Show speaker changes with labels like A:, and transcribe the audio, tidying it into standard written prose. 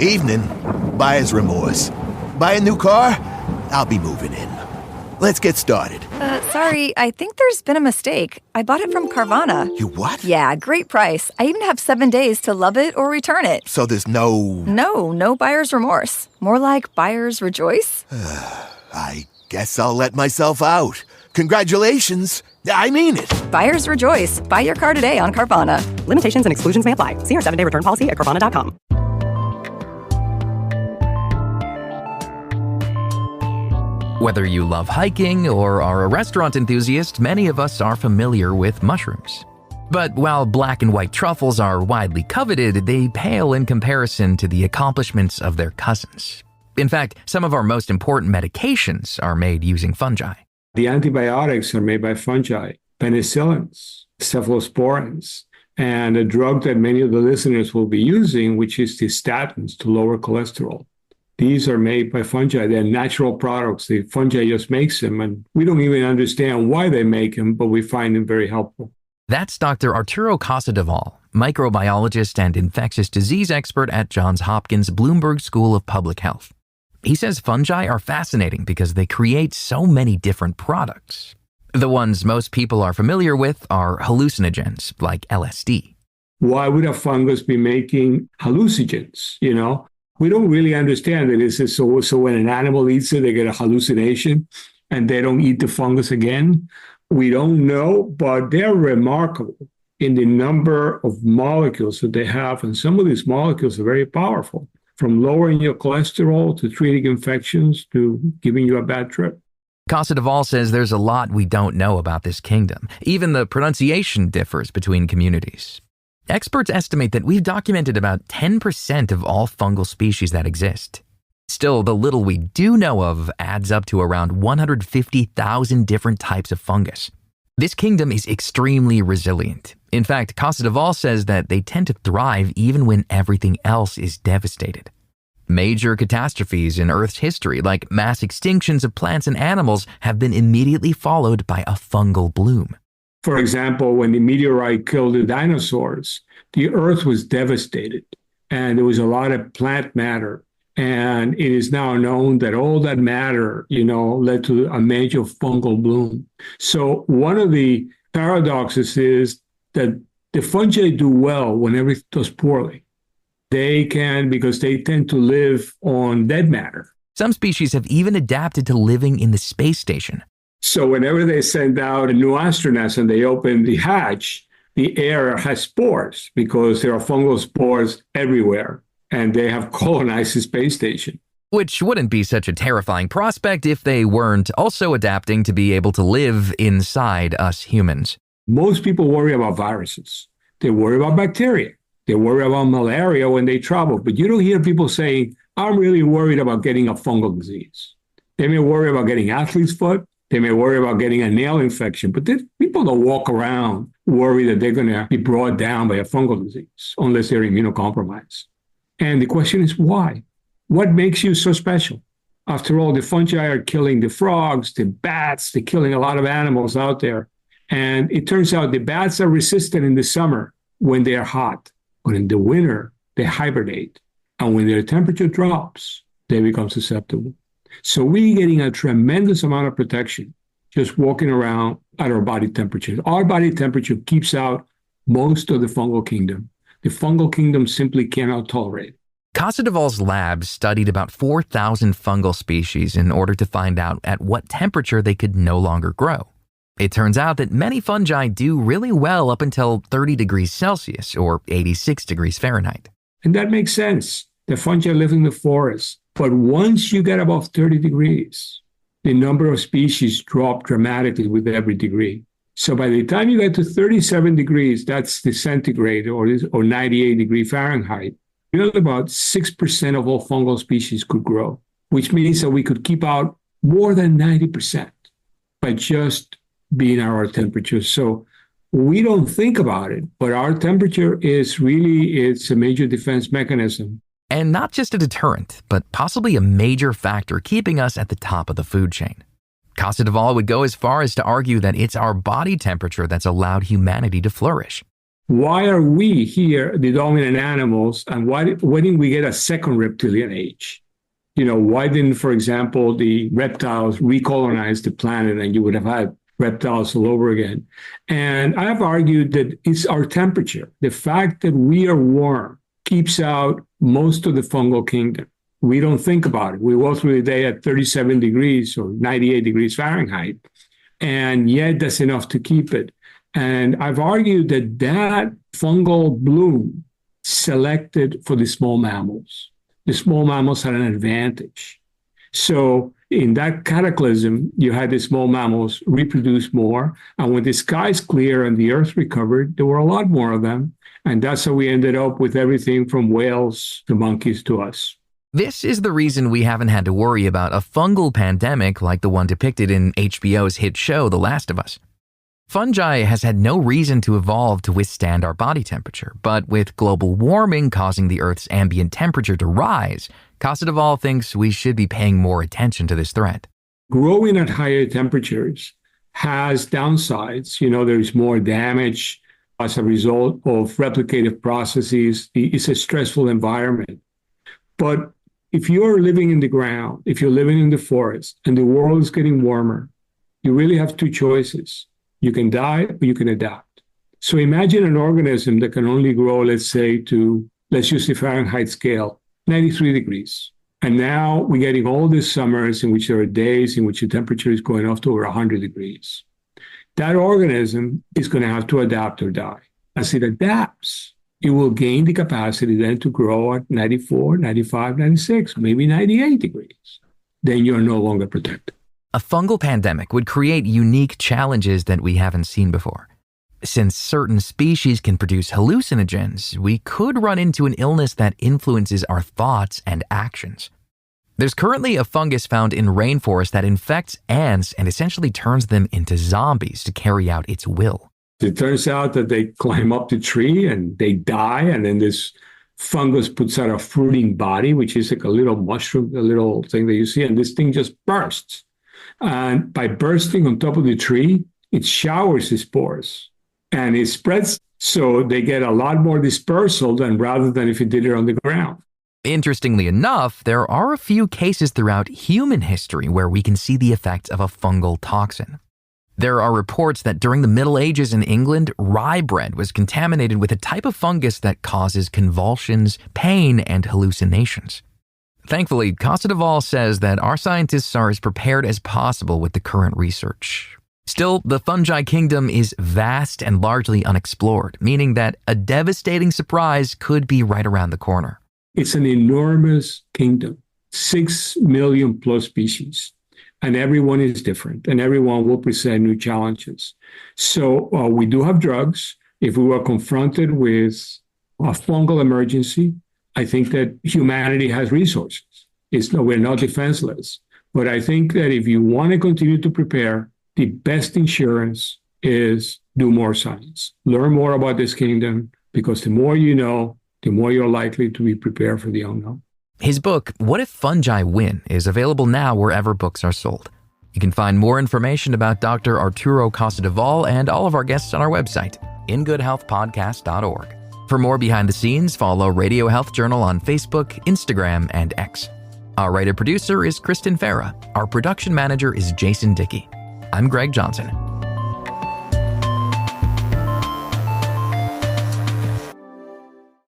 A: Evening. Buyer's remorse. Buy a new car? I'll be moving in. Let's get started.
B: Sorry, I think there's been a mistake. I bought it from Carvana.
A: You what?
B: Yeah, great price. I even have 7 days to love it or return it.
A: So there's no...
B: No buyer's remorse. More like buyer's rejoice.
A: I guess I'll let myself out. Congratulations. I mean it.
B: Buyer's rejoice. Buy your car today on Carvana.
C: Limitations and exclusions may apply. See our 7-day return policy at Carvana.com.
D: Whether you love hiking or are a restaurant enthusiast, many of us are familiar with mushrooms. But while black and white truffles are widely coveted, they pale in comparison to the accomplishments of their cousins. In fact, some of our most important medications are made using fungi.
E: The antibiotics are made by fungi, penicillins, cephalosporins, and a drug that many of the listeners will be using, which is the statins to lower cholesterol. These are made by fungi. They're natural products. The fungi just makes them, and we don't even understand why they make them, but we find them very helpful.
D: That's Dr. Arturo Casadevall, microbiologist and infectious disease expert at Johns Hopkins Bloomberg School of Public Health. He says fungi are fascinating because they create so many different products. The ones most people are familiar with are hallucinogens, like LSD.
E: Why would a fungus be making hallucinogens, We don't really understand it. Is it so when an animal eats it, they get a hallucination and they don't eat the fungus again? We don't know, but they're remarkable in the number of molecules that they have. And some of these molecules are very powerful, from lowering your cholesterol to treating infections to giving you a bad trip.
D: Casadevall says there's a lot we don't know about this kingdom. Even the pronunciation differs between communities. Experts estimate that we've documented about 10% of all fungal species that exist. Still, the little we do know of adds up to around 150,000 different types of fungus. This kingdom is extremely resilient. In fact, Casadevall says that they tend to thrive even when everything else is devastated. Major catastrophes in Earth's history, like mass extinctions of plants and animals, have been immediately followed by a fungal bloom.
E: For example, when the meteorite killed the dinosaurs, the Earth was devastated, and there was a lot of plant matter. And it is now known that all that matter, led to a major fungal bloom. So one of the paradoxes is that the fungi do well when everything does poorly. They can, because they tend to live on dead matter.
D: Some species have even adapted to living in the space station.
E: So whenever they send out a new astronaut and they open the hatch, the air has spores because there are fungal spores everywhere, and they have colonized the space station.
D: Which wouldn't be such a terrifying prospect if they weren't also adapting to be able to live inside us humans.
E: Most people worry about viruses. They worry about bacteria. They worry about malaria when they travel. But you don't hear people saying, I'm really worried about getting a fungal disease. They may worry about getting athlete's foot. They may worry about getting a nail infection, but people don't walk around worry that they're going to be brought down by a fungal disease unless they're immunocompromised. And the question is why? What makes you so special? After all, the fungi are killing the frogs, the bats, they're killing a lot of animals out there. And it turns out the bats are resistant in the summer when they are hot, but in the winter, they hibernate. And when their temperature drops, they become susceptible. So we're getting a tremendous amount of protection just walking around at our body temperature. Our body temperature keeps out most of the fungal kingdom. The fungal kingdom simply cannot tolerate it.
D: Casadevall's lab studied about 4,000 fungal species in order to find out at what temperature they could no longer grow. It turns out that many fungi do really well up until 30 degrees Celsius or 86 degrees Fahrenheit.
E: And that makes sense. The fungi live in the forest. But once you get above 30 degrees, the number of species drop dramatically with every degree. So by the time you get to 37 degrees, that's the centigrade or 98 degree Fahrenheit, only about 6% of all fungal species could grow, which means that we could keep out more than 90% by just being at our temperature. So we don't think about it, but our temperature is really, it's a major defense mechanism.
D: And not just a deterrent, but possibly a major factor keeping us at the top of the food chain. Casadevall would go as far as to argue that it's our body temperature that's allowed humanity to flourish.
E: Why are we here, the dominant animals, and why didn't we get a second reptilian age? Why didn't, for example, the reptiles recolonize the planet and you would have had reptiles all over again? And I've argued that it's our temperature. The fact that we are warm keeps out most of the fungal kingdom. We don't think about it. We go through the day at 37 degrees or 98 degrees Fahrenheit, and yet that's enough to keep it. And I've argued that fungal bloom selected for the small mammals. The small mammals had an advantage. So in that cataclysm, you had the small mammals reproduce more. And when the skies clear and the earth recovered, there were a lot more of them. And that's how we ended up with everything from whales to monkeys to us.
D: This is the reason we haven't had to worry about a fungal pandemic like the one depicted in HBO's hit show, The Last of Us. Fungi has had no reason to evolve to withstand our body temperature, but with global warming causing the Earth's ambient temperature to rise, Casadevall thinks we should be paying more attention to this threat.
E: Growing at higher temperatures has downsides. There's more damage as a result of replicative processes. It's a stressful environment. But if you're living in the ground, if you're living in the forest, and the world is getting warmer, you really have two choices. You can die or you can adapt. So imagine an organism that can only grow, let's say, let's use the Fahrenheit scale, 93 degrees. And now we're getting all these summers in which there are days in which the temperature is going up to over 100 degrees. That organism is going to have to adapt or die. As it adapts, it will gain the capacity then to grow at 94, 95, 96, maybe 98 degrees. Then you're no longer protected.
D: A fungal pandemic would create unique challenges that we haven't seen before. Since certain species can produce hallucinogens, we could run into an illness that influences our thoughts and actions. There's currently a fungus found in rainforests that infects ants and essentially turns them into zombies to carry out its will.
E: It turns out that they climb up the tree and they die, and then this fungus puts out a fruiting body, which is like a little mushroom, a little thing that you see, and this thing just bursts. And by bursting on top of the tree, it showers the spores and it spreads. So they get a lot more dispersal rather than if it did it on the ground.
D: Interestingly enough, there are a few cases throughout human history where we can see the effects of a fungal toxin. There are reports that during the Middle Ages in England, rye bread was contaminated with a type of fungus that causes convulsions, pain, and hallucinations. Thankfully, Casadevall says that our scientists are as prepared as possible with the current research. Still, the fungi kingdom is vast and largely unexplored, meaning that a devastating surprise could be right around the corner.
E: It's an enormous kingdom, 6 million plus species, and everyone is different, and everyone will present new challenges. So we do have drugs. If we were confronted with a fungal emergency, I think that humanity has resources. We're not defenseless. But I think that if you want to continue to prepare, the best insurance is do more science. Learn more about this kingdom, because the more you know, the more you're likely to be prepared for the unknown.
D: His book, What If Fungi Win, is available now wherever books are sold. You can find more information about Dr. Arturo Casadevall and all of our guests on our website, ingoodhealthpodcast.org. For more behind the scenes, follow Radio Health Journal on Facebook, Instagram, and X. Our writer-producer is Kristen Farrah. Our production manager is Jason Dickey. I'm Greg Johnson.